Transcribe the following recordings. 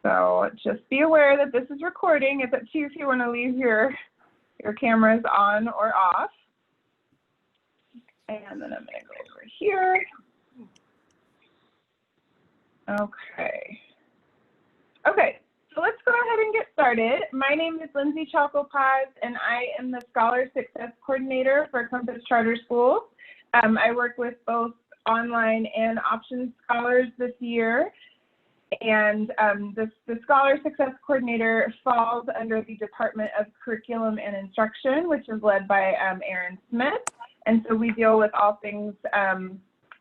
So just be aware that this is recording. It's up to you if you want to leave your cameras on or off. And then I'm going to go over here. Okay. Okay, so let's go ahead and get started. My name is Lindsay Chalco-Paz, and I am the Scholar Success Coordinator for Compass Charter Schools. I work with both online and options scholars this year. And the Scholar Success Coordinator falls under the Department of Curriculum and Instruction, which is led by Erin Smith. And so we deal with all things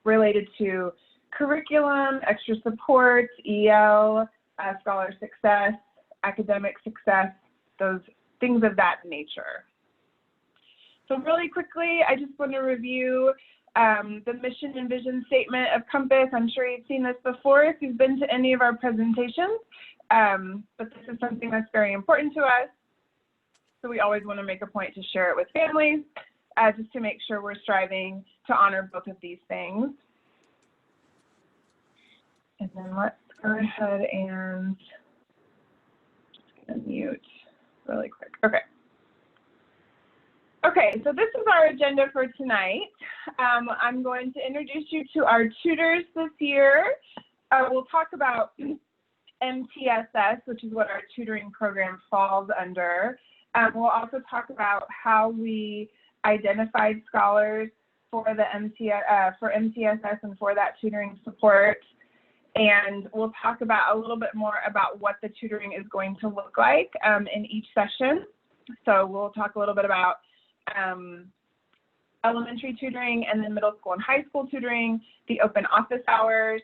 related to curriculum, extra support, EL, scholar success, academic success, those things of that nature. So really quickly, I just want to review the mission and vision statement of Compass. I'm sure you've seen this before if you've been to any of our presentations, but this is something that's very important to us. So we always want to make a point to share it with families, just to make sure we're striving to honor both of these things. And then let's go ahead and just mute really quick. Okay. Okay, so this is our agenda for tonight. I'm going to introduce you to our tutors this year. We'll talk about MTSS, which is what our tutoring program falls under. We'll also talk about how we identified scholars for the MTSS and for that tutoring support. And we'll talk about a little bit more about what the tutoring is going to look like in each session. So we'll talk a little bit about elementary tutoring and then middle school and high school tutoring, the open office hours.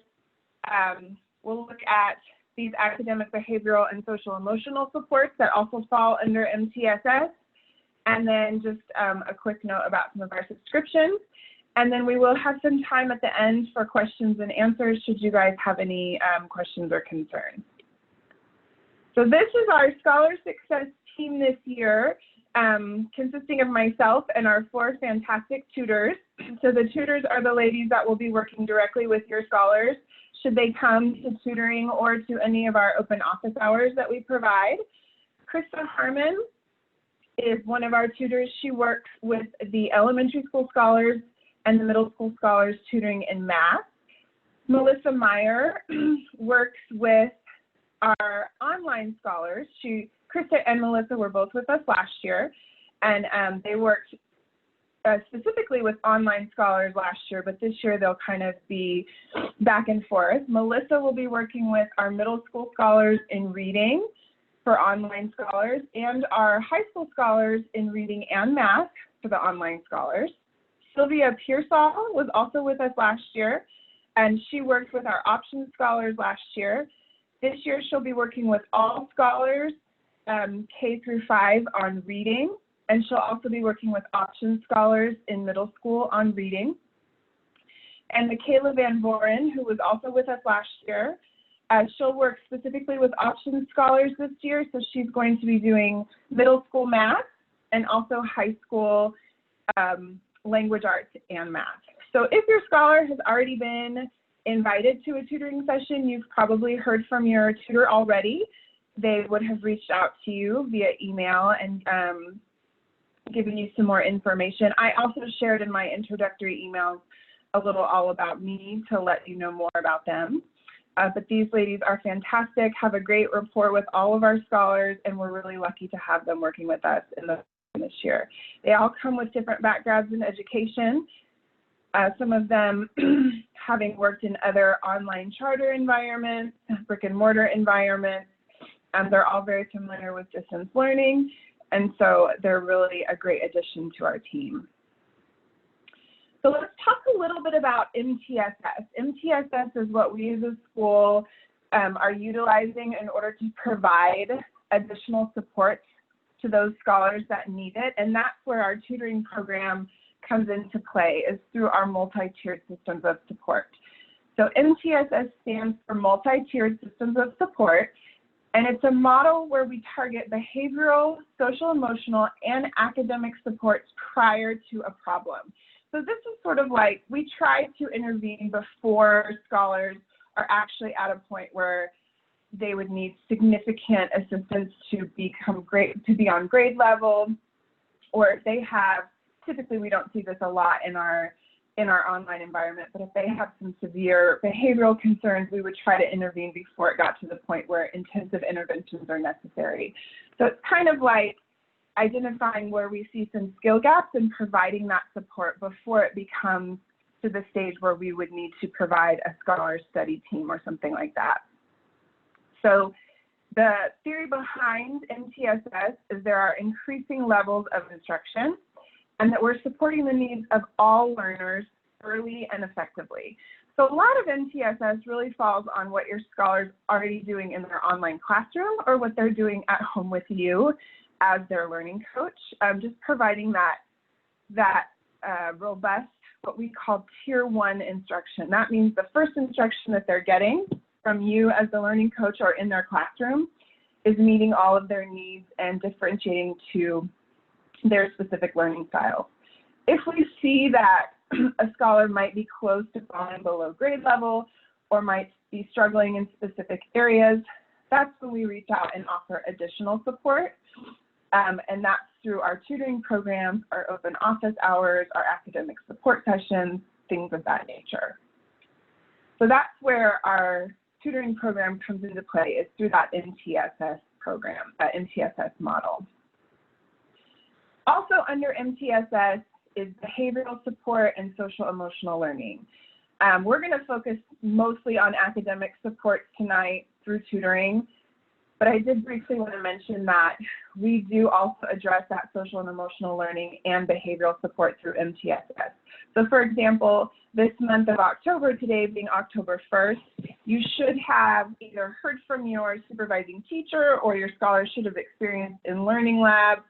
We'll look at these academic, behavioral, and social emotional supports that also fall under MTSS. And then just a quick note about some of our subscriptions. And then we will have some time at the end for questions and answers should you guys have any questions or concerns. So this is our Scholar Success team this year, consisting of myself and our 4 fantastic tutors. So the tutors are the ladies that will be working directly with your scholars should they come to tutoring or to any of our open office hours that we provide. Krista Harmon is one of our tutors. She works with the elementary school scholars and the middle school scholars tutoring in math. Melissa Meyer works with our online scholars. Krista and Melissa were both with us last year, and they worked specifically with online scholars last year, but this year they'll kind of be back and forth. Melissa will be working with our middle school scholars in reading for online scholars and our high school scholars in reading and math for the online scholars. Sylvia Pearsall was also with us last year, and she worked with our options scholars last year. This year she'll be working with all scholars K through 5 on reading, and she'll also be working with options scholars in middle school on reading. And Michaela Van Voren, who was also with us last year, she'll work specifically with options scholars this year, so she's going to be doing middle school math and also high school language arts and math. So if your scholar has already been invited to a tutoring session, you've probably heard from your tutor already. They would have reached out to you via email and given you some more information. I also shared in my introductory emails a little all about me to let you know more about them. But these ladies are fantastic, have a great rapport with all of our scholars, and we're really lucky to have them working with us this year. They all come with different backgrounds in education, some of them having worked in other online charter environments, brick and mortar environments. They're all very familiar with distance learning, and so they're really a great addition to our team. So let's talk a little bit about MTSS. MTSS is what we as a school are utilizing in order to provide additional support to those scholars that need it, and that's where our tutoring program comes into play, is through our multi-tiered systems of support. So MTSS stands for multi-tiered systems of support, and it's a model where we target behavioral, social, emotional, and academic supports prior to a problem. So this is sort of like we try to intervene before scholars are actually at a point where they would need significant assistance to be on grade level, or if they have, typically we don't see this a lot in our online environment, but if they have some severe behavioral concerns, we would try to intervene before it got to the point where intensive interventions are necessary. So it's kind of like identifying where we see some skill gaps and providing that support before it becomes to the stage where we would need to provide a scholar study team or something like that. So the theory behind MTSS is there are increasing levels of instruction and that we're supporting the needs of all learners early and effectively. So a lot of MTSS really falls on what your scholars are already doing in their online classroom or what they're doing at home with you as their learning coach, just providing that robust, what we call tier 1 instruction. That means the first instruction that they're getting from you as the learning coach or in their classroom is meeting all of their needs and differentiating to their specific learning styles. If we see that a scholar might be close to falling below grade level or might be struggling in specific areas, that's when we reach out and offer additional support. And that's through our tutoring programs, our open office hours, our academic support sessions, things of that nature. So that's where our tutoring program comes into play, is through that MTSS program, that MTSS model. Also under MTSS is behavioral support and social emotional learning. We're going to focus mostly on academic support tonight through tutoring, but I did briefly want to mention that we do also address that social and emotional learning and behavioral support through MTSS. So for example, this month of October, today being October 1st, you should have either heard from your supervising teacher or your scholar should have experienced in Learning Lab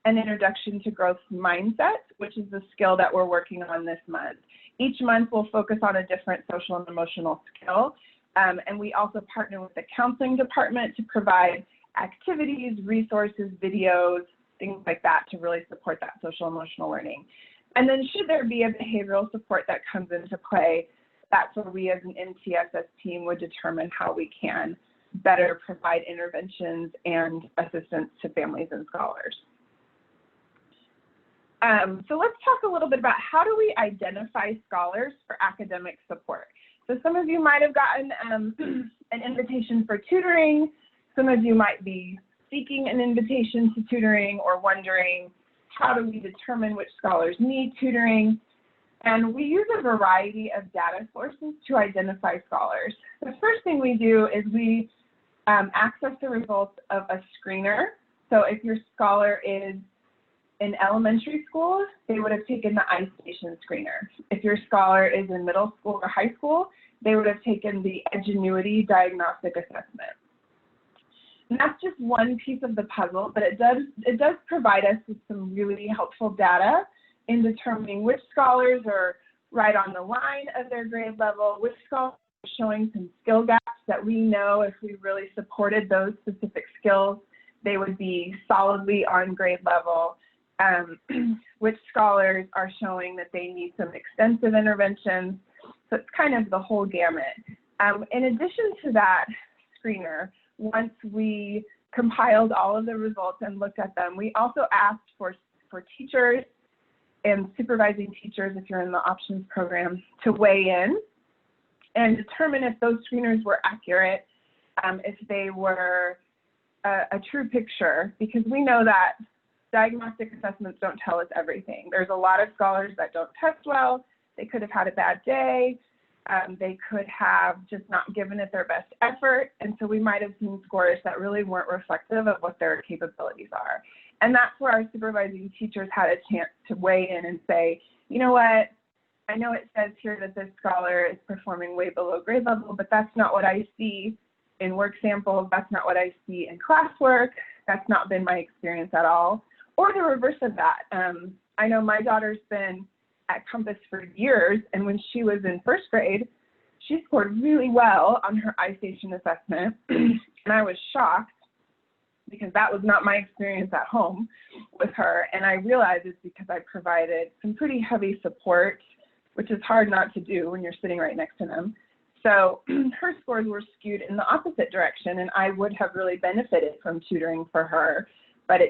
an introduction to growth mindset, which is the skill that we're working on this month. Each month we'll focus on a different social and emotional skill. And we also partner with the counseling department to provide activities, resources, videos, things like that to really support that social emotional learning. And then should there be a behavioral support that comes into play, that's where we as an MTSS team would determine how we can better provide interventions and assistance to families and scholars. So let's talk a little bit about how do we identify scholars for academic support. So some of you might have gotten an invitation for tutoring. Some of you might be seeking an invitation to tutoring or wondering, how do we determine which scholars need tutoring? And we use a variety of data sources to identify scholars. The first thing we do is we access the results of a screener. So if your scholar is in elementary school, they would have taken the iStation screener. If your scholar is in middle school or high school, they would have taken the Edgenuity diagnostic assessment. And that's just one piece of the puzzle, but it does provide us with some really helpful data in determining which scholars are right on the line of their grade level, which scholars are showing some skill gaps that we know if we really supported those specific skills, they would be solidly on grade level. Which scholars are showing that they need some extensive interventions. So it's kind of the whole gamut. In addition to that screener, once we compiled all of the results and looked at them, we also asked for teachers and supervising teachers, if you're in the options program, to weigh in and determine if those screeners were accurate, if they were a true picture, because we know that diagnostic assessments don't tell us everything. There's a lot of scholars that don't test well. They could have had a bad day. They could have just not given it their best effort. And so we might have seen scores that really weren't reflective of what their capabilities are. And that's where our supervising teachers had a chance to weigh in and say, you know what, I know it says here that this scholar is performing way below grade level, but that's not what I see in work samples. That's not what I see in classwork. That's not been my experience at all. Or the reverse of that. I know my daughter's been at Compass for years, and when she was in first grade, she scored really well on her iStation assessment, and I was shocked because that was not my experience at home with her, and I realized it's because I provided some pretty heavy support, which is hard not to do when you're sitting right next to them, So her scores were skewed in the opposite direction, and I would have really benefited from tutoring for her, but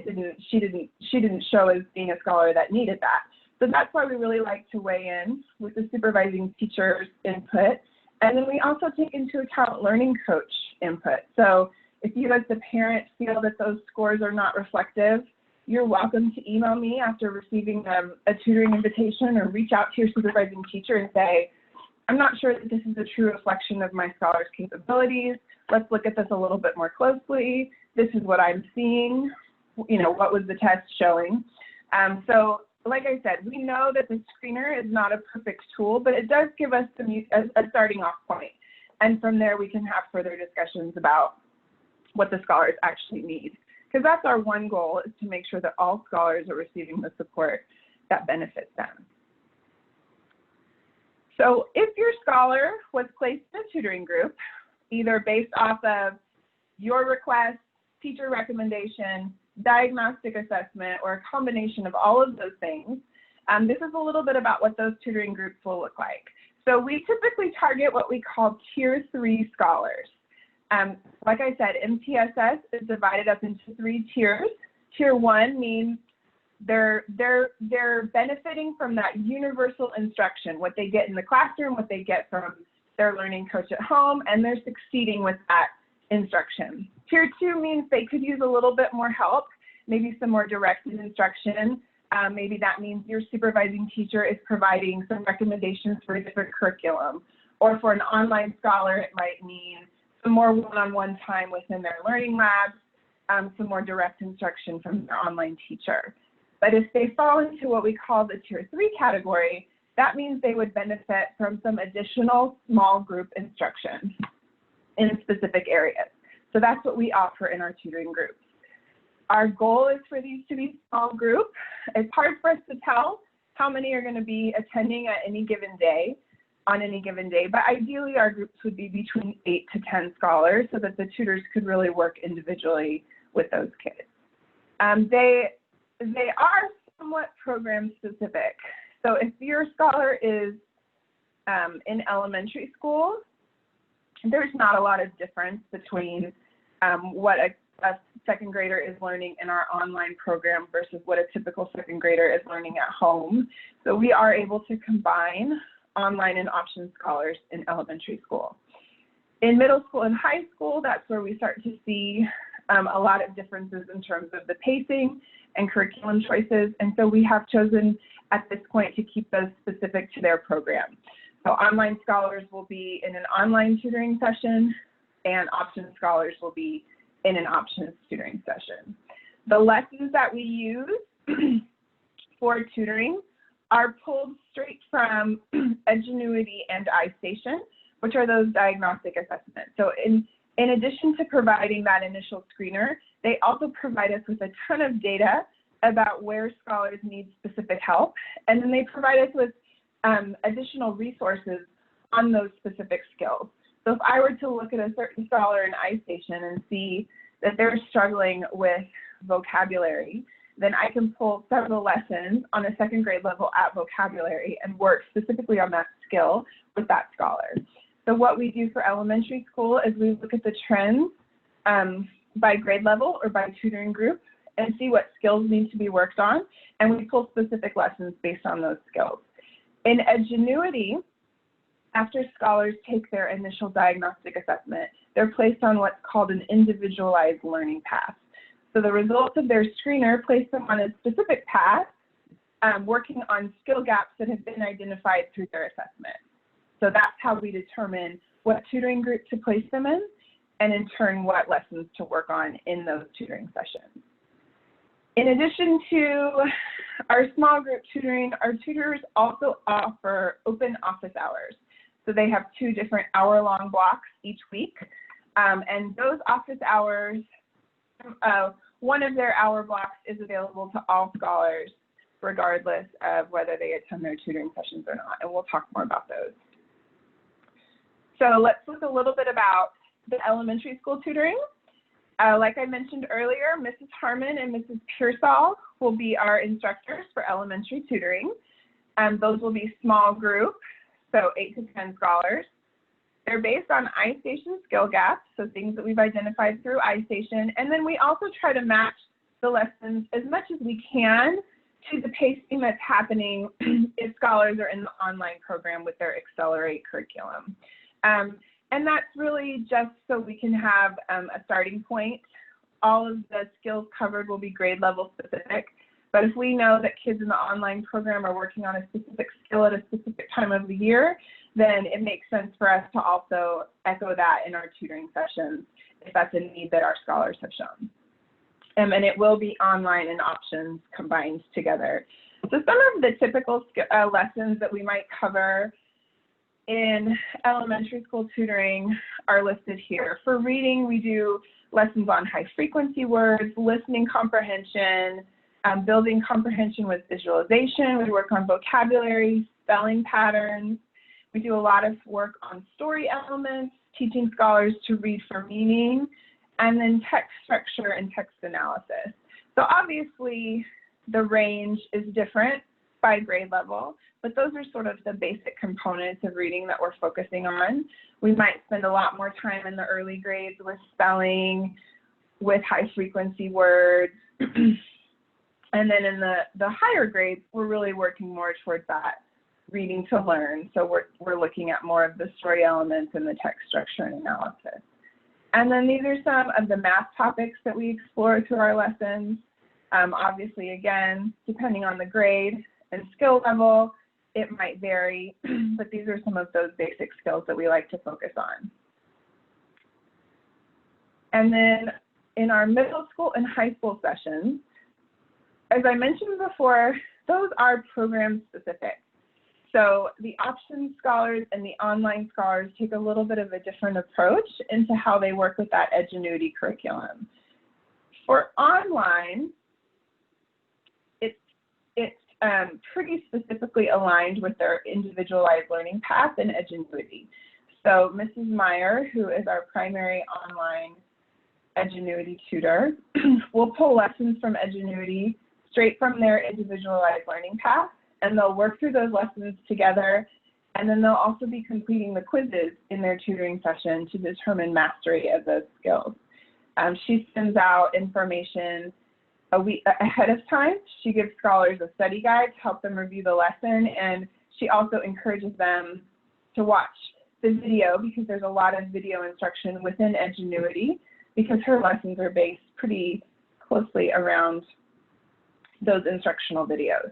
she didn't show as being a scholar that needed that. So that's why we really like to weigh in with the supervising teacher's input. And then we also take into account learning coach input. So if you as the parent feel that those scores are not reflective, you're welcome to email me after receiving a tutoring invitation, or reach out to your supervising teacher and say, I'm not sure that this is a true reflection of my scholar's capabilities. Let's look at this a little bit more closely. This is what I'm seeing. You know, what was the test showing? So like I said, we know that the screener is not a perfect tool, but it does give us a starting off point. And from there, we can have further discussions about what the scholars actually need. Because that's our one goal, is to make sure that all scholars are receiving the support that benefits them. So if your scholar was placed in a tutoring group, either based off of your request, teacher recommendation, diagnostic assessment, or a combination of all of those things, this is a little bit about what those tutoring groups will look like. So we typically target what we call Tier 3 scholars. Like I said, MTSS is divided up into 3 tiers. Tier 1 means they're benefiting from that universal instruction, what they get in the classroom, what they get from their learning coach at home, and they're succeeding with that instruction. Tier 2 means they could use a little bit more help, maybe some more directed instruction. Maybe that means your supervising teacher is providing some recommendations for a different curriculum. Or for an online scholar, it might mean some more one-on-one time within their learning labs, some more direct instruction from their online teacher. But if they fall into what we call the Tier 3 category, that means they would benefit from some additional small group instruction in specific areas. So that's what we offer in our tutoring groups. Our goal is for these to be small group. It's hard for us to tell how many are going to be attending at any given day, on any given day, but ideally our groups would be between 8 to 10 scholars so that the tutors could really work individually with those kids. They are somewhat program specific. So if your scholar is in elementary school, there's not a lot of difference between what a second grader is learning in our online program versus what a typical second grader is learning at home. So we are able to combine online and option scholars in elementary school. In middle school and high school, that's where we start to see a lot of differences in terms of the pacing and curriculum choices. And so we have chosen at this point to keep those specific to their program. So online scholars will be in an online tutoring session, and option scholars will be in an options tutoring session. The lessons that we use for tutoring are pulled straight from Edgenuity and iStation, which are those diagnostic assessments. So in addition to providing that initial screener, they also provide us with a ton of data about where scholars need specific help, and then they provide us with additional resources on those specific skills. So if I were to look at a certain scholar in iStation and see that they're struggling with vocabulary, then I can pull several lessons on a second grade level at vocabulary and work specifically on that skill with that scholar. So what we do for elementary school is we look at the trends by grade level or by tutoring group and see what skills need to be worked on, and we pull specific lessons based on those skills. In Edgenuity, after scholars take their initial diagnostic assessment, they're placed on what's called an individualized learning path. So the results of their screener place them on a specific path, working on skill gaps that have been identified through their assessment. So that's how we determine what tutoring group to place them in, and in turn, what lessons to work on in those tutoring sessions. In addition to our small group tutoring, our tutors also offer open office hours. So they have 2 different hour-long blocks each week. And those office hours, one of their hour blocks is available to all scholars, regardless of whether they attend their tutoring sessions or not. And we'll talk more about those. So let's look a little bit about the elementary school tutoring. Like I mentioned earlier, Mrs. Harmon and Mrs. Pearsall will be our instructors for elementary tutoring. Those will be small group, so 8 to 10 scholars. They're based on iStation skill gaps, so things that we've identified through iStation, and then we also try to match the lessons as much as we can to the pacing that's happening if scholars are in the online program with their Accelerate curriculum. And that's really just so we can have a starting point. All of the skills covered will be grade level specific, but if we know that kids in the online program are working on a specific skill at a specific time of the year, then it makes sense for us to also echo that in our tutoring sessions if that's a need that our scholars have shown. And it will be online and options combined together. So some of the typical lessons that we might cover in elementary school tutoring are listed here. For reading, we do lessons on high frequency words, listening comprehension, building comprehension with visualization. We work on vocabulary, spelling patterns. We do a lot of work on story elements, teaching scholars to read for meaning, and then text structure and text analysis. So obviously the range is different by grade level, but those are sort of the basic components of reading that we're focusing on. We might spend a lot more time in the early grades with spelling, with high frequency words, and then in the higher grades, we're really working more towards that reading to learn. So we're looking at more of the story elements and the text structure and analysis. And then these are some of the math topics that we explore through our lessons. Obviously, again, depending on the grade and skill level, it might vary, but these are some of those basic skills that we like to focus on. And then in our middle school and high school sessions, as I mentioned before, those are program specific. So the options scholars and the online scholars take a little bit of a different approach into how they work with that Edgenuity curriculum. For online, it's pretty specifically aligned with their individualized learning path and Edgenuity. So Mrs. Meyer, who is our primary online Edgenuity tutor, will pull lessons from Edgenuity straight from their individualized learning path, and they'll work through those lessons together, and then they'll also be completing the quizzes in their tutoring session to determine mastery of those skills. She sends out information a week ahead of time. She gives scholars a study guide to help them review the lesson, and she also encourages them to watch the video because there's a lot of video instruction within Edgenuity because her lessons are based pretty closely around those instructional videos.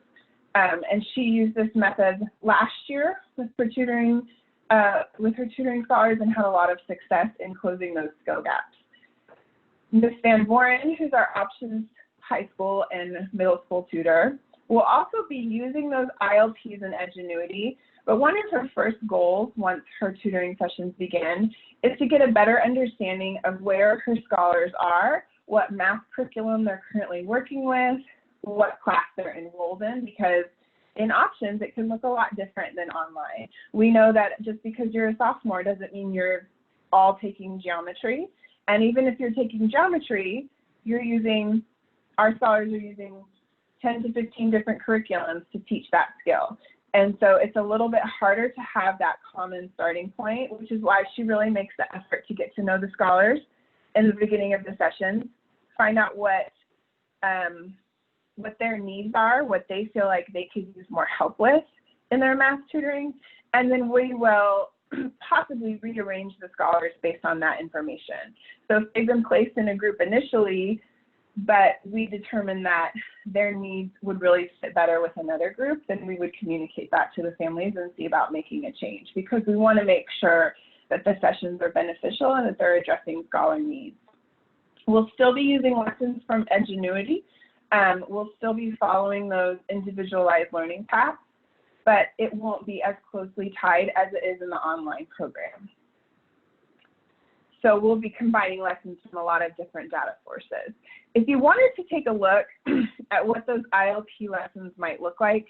And she used this method last year with her tutoring scholars and had a lot of success in closing those skill gaps. Ms. Van Voren, who's our options high school and middle school tutor, will also be using those ILPs in Edgenuity, but one of her first goals once her tutoring sessions begin is to get a better understanding of where her scholars are, what math curriculum they're currently working with, what class they're enrolled in, because in options, it can look a lot different than online. We know that just because you're a sophomore doesn't mean you're all taking geometry. And even if you're taking geometry, our scholars are using 10 to 15 different curriculums to teach that skill. And so it's a little bit harder to have that common starting point, which is why she really makes the effort to get to know the scholars in the beginning of the session, find out what their needs are, what they feel like they could use more help with in their math tutoring, and then we will possibly rearrange the scholars based on that information. So if they've been placed in a group initially, but we determine that their needs would really fit better with another group, then we would communicate that to the families and see about making a change, because we want to make sure that the sessions are beneficial and that they're addressing scholar needs. We'll still be using lessons from Edgenuity. We'll still be following those individualized learning paths, but it won't be as closely tied as it is in the online program. So we'll be combining lessons from a lot of different data sources. If you wanted to take a look at what those ILP lessons might look like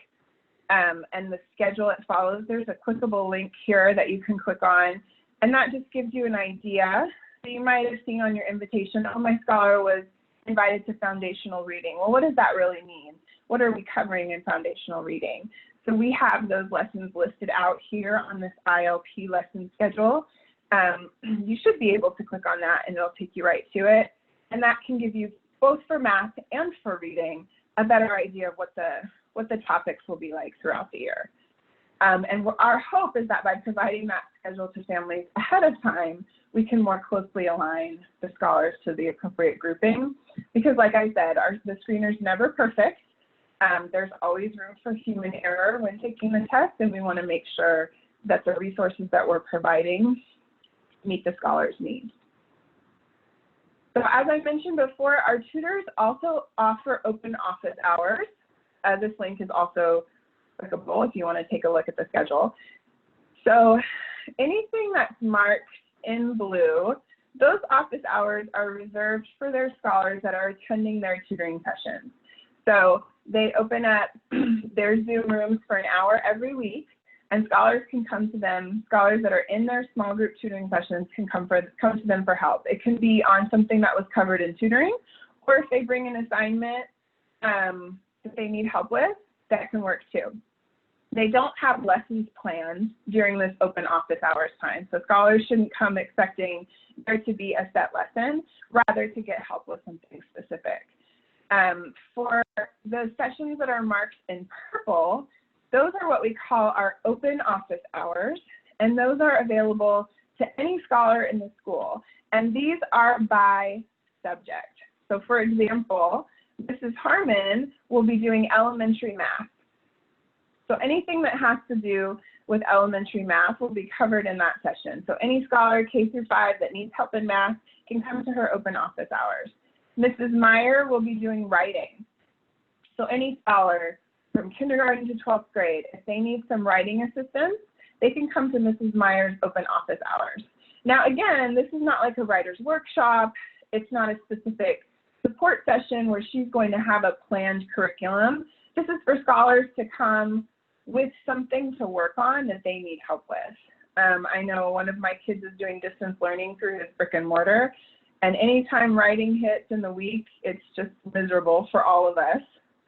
and the schedule it follows, there's a clickable link here that you can click on, and that just gives you an idea. So you might have seen on your invitation, oh, my scholar was invited to foundational reading. Well, what does that really mean? What are we covering in foundational reading? So we have those lessons listed out here on this ILP lesson schedule. you should be able to click on that and it'll take you right to it. And that can give you, both for math and for reading, a better idea of what the topics will be like throughout the year. And our hope is that by providing that schedule to families ahead of time, we can more closely align the scholars to the appropriate grouping. Because like I said, the screener's never perfect. There's always room for human error when taking the test, and we want to make sure that the resources that we're providing meet the scholars' needs. So as I mentioned before, our tutors also offer open office hours. This link is also clickable if you want to take a look at the schedule. So anything that's marked in blue, those office hours are reserved for their scholars that are attending their tutoring sessions. So they open up their Zoom rooms for an hour every week, and scholars can come to them. Scholars that are in their small group tutoring sessions can come to them for help. It can be on something that was covered in tutoring, or if they bring an assignment that they need help with, that can work too. They don't have lessons planned during this open office hours time, so scholars shouldn't come expecting there to be a set lesson, rather to get help with something specific. For the sessions that are marked in purple, those are what we call our open office hours, and those are available to any scholar in the school. And these are by subject. So for example, Mrs. Harmon will be doing elementary math. So anything that has to do with elementary math will be covered in that session. So any scholar K through 5 that needs help in math can come to her open office hours. Mrs. Meyer will be doing writing. So any scholar from kindergarten to 12th grade, if they need some writing assistance, they can come to Mrs. Meyer's open office hours. Now again, this is not like a writer's workshop. It's not a specific support session where she's going to have a planned curriculum. This is for scholars to come with something to work on that they need help with. I know one of my kids is doing distance learning through his brick and mortar, and anytime writing hits in the week, it's just miserable for all of us.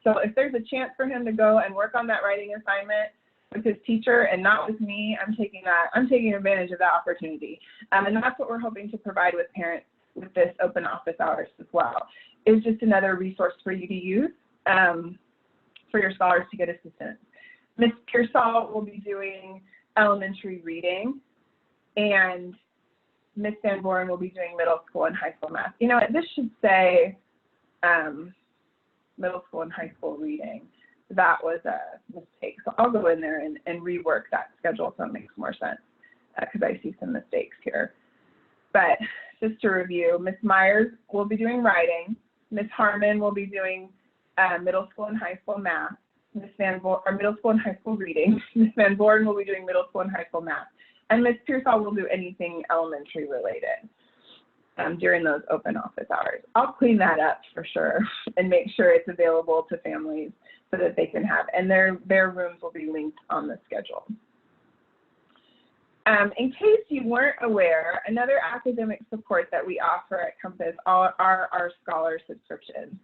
So if there's a chance for him to go and work on that writing assignment with his teacher and not with me, I'm taking advantage of that opportunity. And that's what we're hoping to provide with parents with this open office hours as well. It's just another resource for you to use for your scholars to get assistance. Ms. Pearsall will be doing elementary reading, and Ms. Van Boren will be doing middle school and high school math. You know what, this should say middle school and high school reading. That was a mistake. So I'll go in there and rework that schedule so it makes more sense, because I see some mistakes here. But just to review, Ms. Myers will be doing writing. Ms. Harmon will be doing middle school and high school math. Ms. Van Boren, or middle school and high school reading. Ms. Van Boren will be doing middle school and high school math. And Ms. Pearsall will do anything elementary related during those open office hours. I'll clean that up for sure and make sure it's available to families so that they can have, and their rooms will be linked on the schedule. In case you weren't aware, another academic support that we offer at Compass are our scholar subscriptions.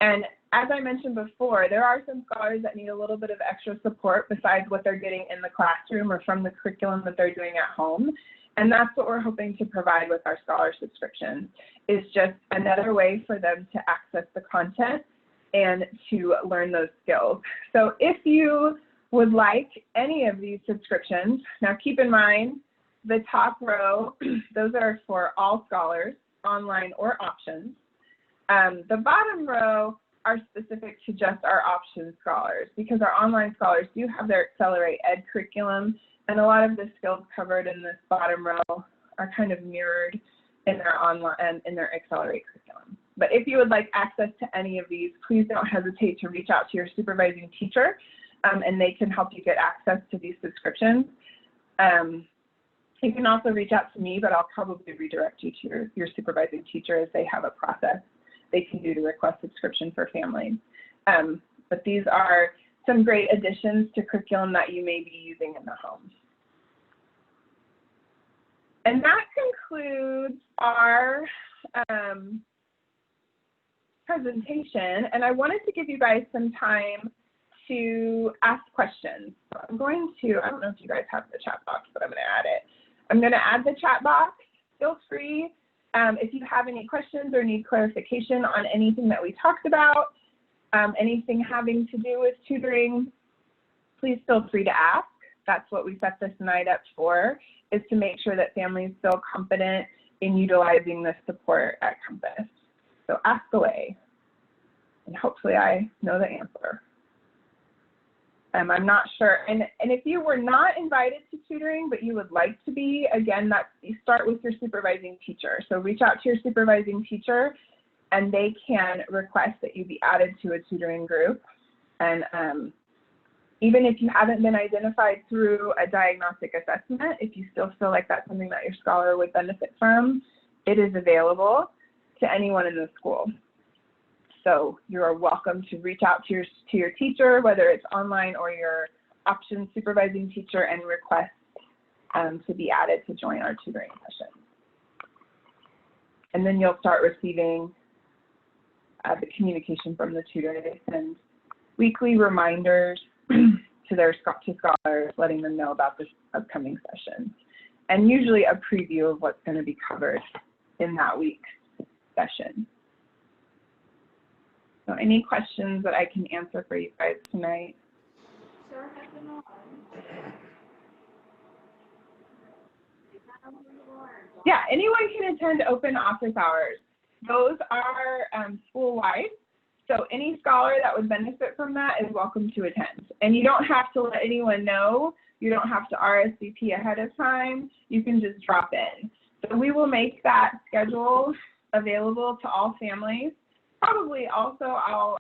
And as I mentioned before, there are some scholars that need a little bit of extra support besides what they're getting in the classroom or from the curriculum that they're doing at home. And that's what we're hoping to provide with our scholar subscriptions, is just another way for them to access the content and to learn those skills. So if you would like any of these subscriptions, now keep in mind the top row, those are for all scholars, online or options. The bottom row are specific to just our options scholars, because our online scholars do have their Accelerate Ed curriculum, and a lot of the skills covered in this bottom row are kind of mirrored in their online and in their Accelerate curriculum. But if you would like access to any of these, please don't hesitate to reach out to your supervising teacher, and they can help you get access to these subscriptions. You can also reach out to me, but I'll probably redirect you to your supervising teacher, as they have a process they can do to request subscription for families. But these are some great additions to curriculum that you may be using in the home. And that concludes our presentation. And I wanted to give you guys some time to ask questions. So I'm going to, I don't know if you guys have the chat box, but I'm going to add it. I'm going to add the chat box. Feel free if you have any questions or need clarification on anything that we talked about, anything having to do with tutoring, please feel free to ask. That's what we set this night up for, is to make sure that families feel confident in utilizing this support at Compass. So ask away, and hopefully I know the answer. I'm not sure, and if you were not invited to tutoring, but you would like to be, again, you start with your supervising teacher. So reach out to your supervising teacher, and they can request that you be added to a tutoring group. And even if you haven't been identified through a diagnostic assessment, if you still feel like that's something that your scholar would benefit from, it is available to anyone in the school. So you are welcome to reach out to your teacher, whether it's online or your option supervising teacher, and request to be added to join our tutoring sessions. And then you'll start receiving the communication from the tutor. They send weekly reminders to scholars, letting them know about this upcoming session, and usually a preview of what's going to be covered in that week's session. So any questions that I can answer for you guys tonight? Yeah, anyone can attend open office hours. Those are school-wide. So any scholar that would benefit from that is welcome to attend. And you don't have to let anyone know. You don't have to RSVP ahead of time. You can just drop in. So we will make that schedule available to all families. Probably also I'll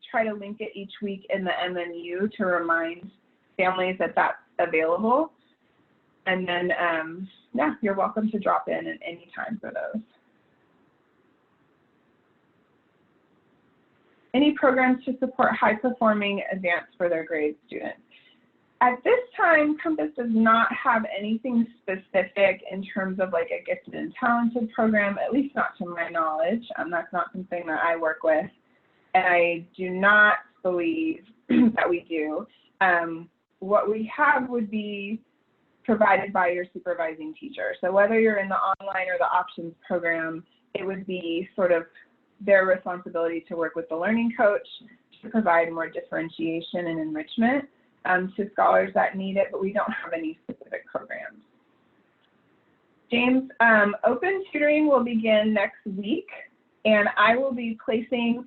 try to link it each week in the MMU to remind families that that's available. And then, yeah, you're welcome to drop in at any time for those. Any programs to support high-performing advanced further grade students? At this time, Compass does not have anything specific in terms of like a gifted and talented program, at least not to my knowledge. That's not something that I work with, and I do not believe that we do. What we have would be provided by your supervising teacher. So whether you're in the online or the options program, it would be sort of their responsibility to work with the learning coach to provide more differentiation and enrichment to scholars that need it, but we don't have any specific programs. James, open tutoring will begin next week, and I will be placing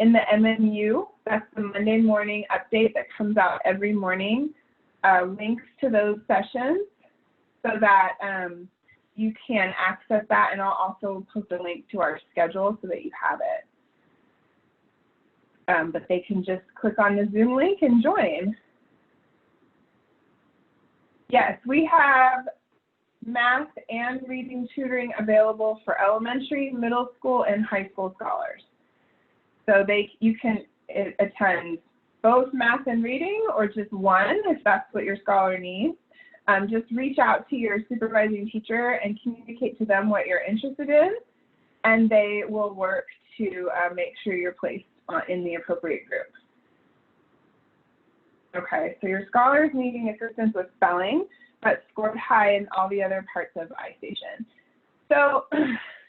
in the MMU, that's the Monday morning update that comes out every morning, links to those sessions so that you can access that, and I'll also post a link to our schedule so that you have it. But they can just click on the Zoom link and join. Yes, we have math and reading tutoring available for elementary, middle school, and high school scholars. So you can attend both math and reading, or just one if that's what your scholar needs. Just reach out to your supervising teacher and communicate to them what you're interested in, and they will work to make sure you're placed in the appropriate group. Okay, so your scholar is needing assistance with spelling, but scored high in all the other parts of iStation. So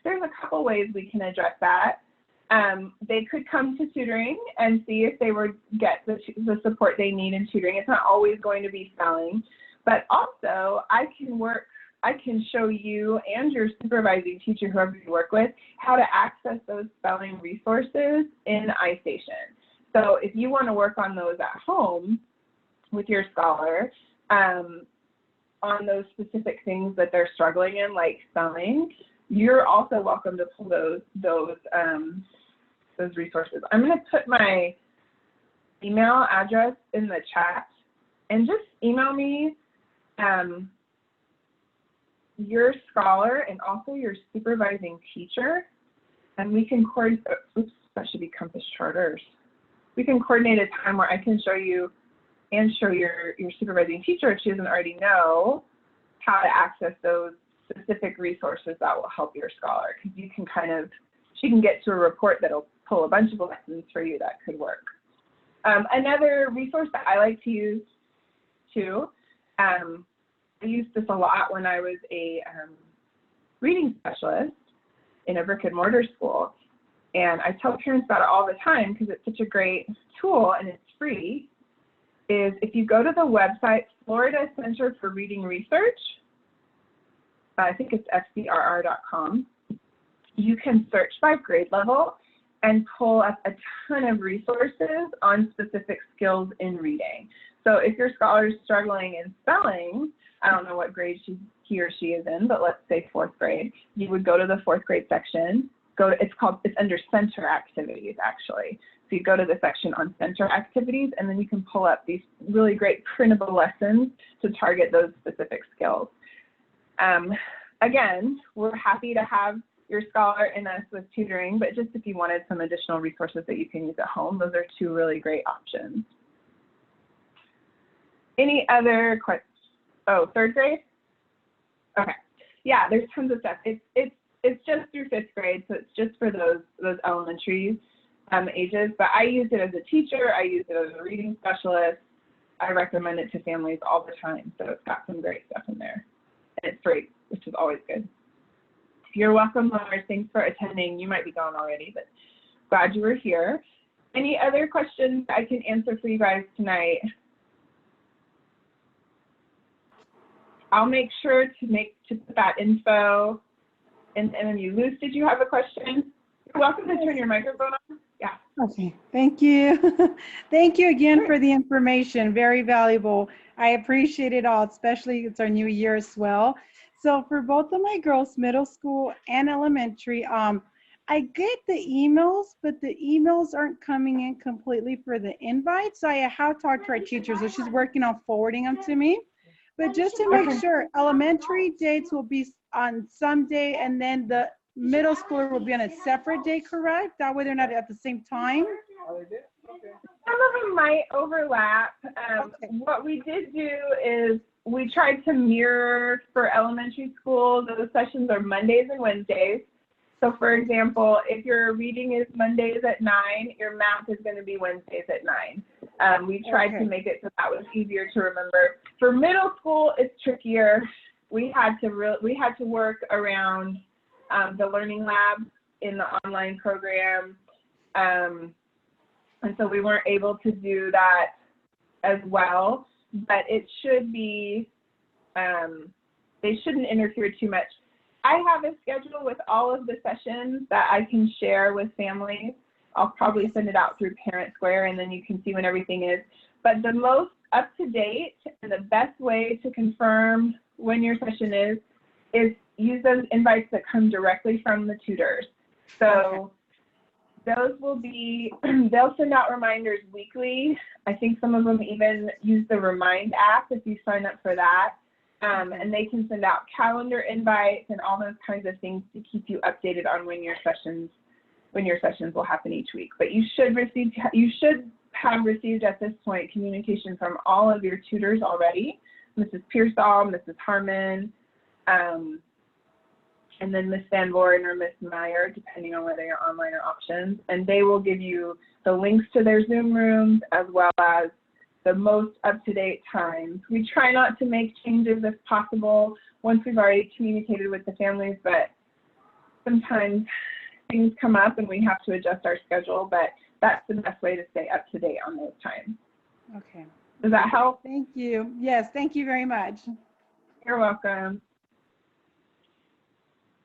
there's a couple ways we can address that. They could come to tutoring and see if they would get the support they need in tutoring. It's not always going to be spelling, but also I can show you and your supervising teacher, whoever you work with, how to access those spelling resources in iStation. So if you want to work on those at home with your scholar, on those specific things that they're struggling in, like spelling, you're also welcome to pull those resources. I'm going to put my email address in the chat, and just email me your scholar and also your supervising teacher, and we can coordinate. Oops, that should be Compass Charters. We can coordinate a time where I can show you and show your supervising teacher, if she doesn't already know, how to access those specific resources that will help your scholar. Because you can she can get to a report that'll pull a bunch of lessons for you that could work. Another resource that I like to use too I used this a lot when I was a reading specialist in a brick and mortar school. And I tell parents about it all the time because it's such a great tool and it's free, is if you go to the website, Florida Center for Reading Research, I think it's fcrr.com, you can search by grade level and pull up a ton of resources on specific skills in reading. So if your scholar is struggling in spelling, I don't know what grade he or she is in, but let's say 4th grade, you would go to the 4th grade section, it's under center activities actually. So you go to the section on center activities, and then you can pull up these really great printable lessons to target those specific skills. Again, we're happy to have your scholar and us with tutoring, but just if you wanted some additional resources that you can use at home, those are 2 really great options. Any other questions? Oh, 3rd grade? Okay. Yeah, there's tons of stuff. It's just through 5th grade, so it's just for those elementary ages. But I use it as a teacher. I use it as a reading specialist. I recommend it to families all the time. So it's got some great stuff in there. And it's free, which is always good. You're welcome, Lars. Thanks for attending. You might be gone already, but glad you were here. Any other questions I can answer for you guys tonight? I'll make sure to put that info in the MMU. Luce, did you have a question? You're welcome to turn your microphone on. Yeah. Okay, thank you. Thank you again for the information, very valuable. I appreciate it all, especially it's our new year as well. So for both of my girls, middle school and elementary, I get the emails, but the emails aren't coming in completely for the invites. So I have talked to our teacher, so she's working on forwarding them to me. But just to make sure, elementary dates will be on some day, and then the middle schooler will be on a separate day, correct? That way they're not at the same time? Some of them might overlap. Okay. What we did do is we tried to mirror for elementary school, those sessions are Mondays and Wednesdays. So for example, if your reading is Mondays at 9, your math is going to be Wednesdays at 9. We tried to make it so that was easier to remember. For middle school, it's trickier. We had to work around the learning lab in the online program. And so we weren't able to do that as well, but it should be, they shouldn't interfere too much. I have a schedule with all of the sessions that I can share with families. I'll probably send it out through Parent Square, and then you can see when everything is. But the most up-to-date and the best way to confirm when your session is use those invites that come directly from the tutors. So those will be, they'll send out reminders weekly. I think some of them even use the Remind app if you sign up for that. And they can send out calendar invites and all those kinds of things to keep you updated on when your sessions will happen each week. But you should have received at this point communication from all of your tutors already, Mrs. Pearsall, Mrs. Harmon, and then Ms. Van Born or Ms. Meyer, depending on whether you're online or options. And they will give you the links to their Zoom rooms as well as the most up-to-date times. We try not to make changes if possible once we've already communicated with the families, but sometimes things come up and we have to adjust our schedule, but that's the best way to stay up to date on those times. Okay. Does that help? Thank you. Yes, thank you very much. You're welcome.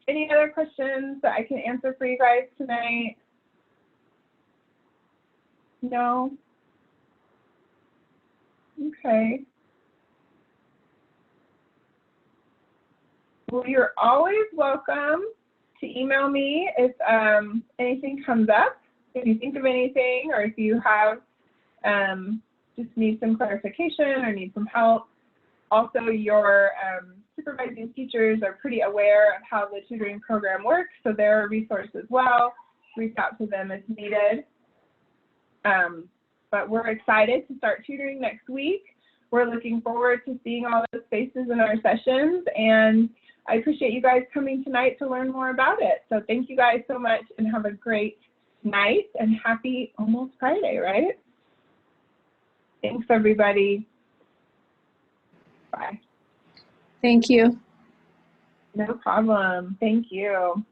Any other questions that I can answer for you guys tonight? No? Okay. Well, you're always welcome to email me if anything comes up, if you think of anything, or if you have just need some clarification or need some help. Also, your supervising teachers are pretty aware of how the tutoring program works, so they're a resource as well. Reach out to them if needed. But we're excited to start tutoring next week. We're looking forward to seeing all those faces in our sessions, and I appreciate you guys coming tonight to learn more about it. So thank you guys so much, and have a great night, and happy almost Friday, right? Thanks, everybody. Bye. Thank you. No problem. Thank you.